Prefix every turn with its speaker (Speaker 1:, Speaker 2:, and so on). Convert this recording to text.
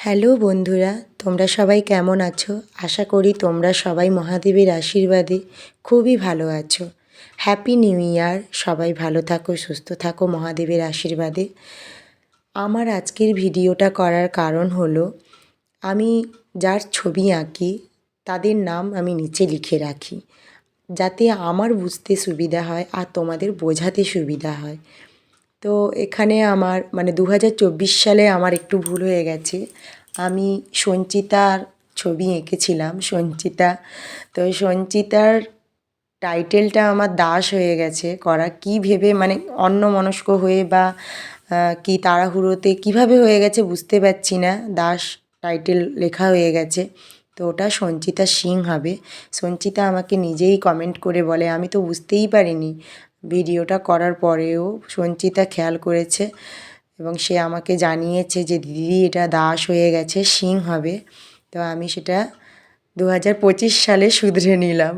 Speaker 1: Hello বন্ধুরা, তোমরা সবাই কেমন আছো? আশা করি তোমরা সবাই মহাদেবের আশীর্বাদে খুবই ভালো আছো। Happy new year! সবাই ভালো থাকো, সুস্থ থাকো মহাদেবের আশীর্বাদে। আমার আজকের ভিডিওটা করার কারণ হলো, আমি যার ছবি আঁকি তাদের নাম আমি নিচে লিখে রাখি, যাতে আমার বুঝতে সুবিধা হয় আর তোমাদের বোঝাতে সুবিধা হয়। তো এখানে আমার 2024 সালে আমার একটু ভুল হয়ে গেছে। আমি সঞ্চিতার ছবি এঁকেছিলাম, সঞ্চিতা। তো সঞ্চিতার টাইটেলটা আমার দাস হয়ে গেছে করা। কী ভেবে অন্যমনস্ক হয়ে বা কি তাড়াহুড়োতে কীভাবে হয়ে গেছে বুঝতে পারছি না, দাস টাইটেল লেখা হয়ে গেছে। তো ওটা সঞ্চিতা সিং হবে। সঞ্চিতা আমাকে নিজেই কমেন্ট করে বলে, আমি তো বুঝতেই পারিনি। ভিডিওটা করার পরেও সঞ্চিতা খেয়াল করেছে এবং সে আমাকে জানিয়েছে যে দিদি এটা দাস হয়ে গেছে, সিং হবে। তো আমি সেটা 2025 সালে শুধরে নিলাম।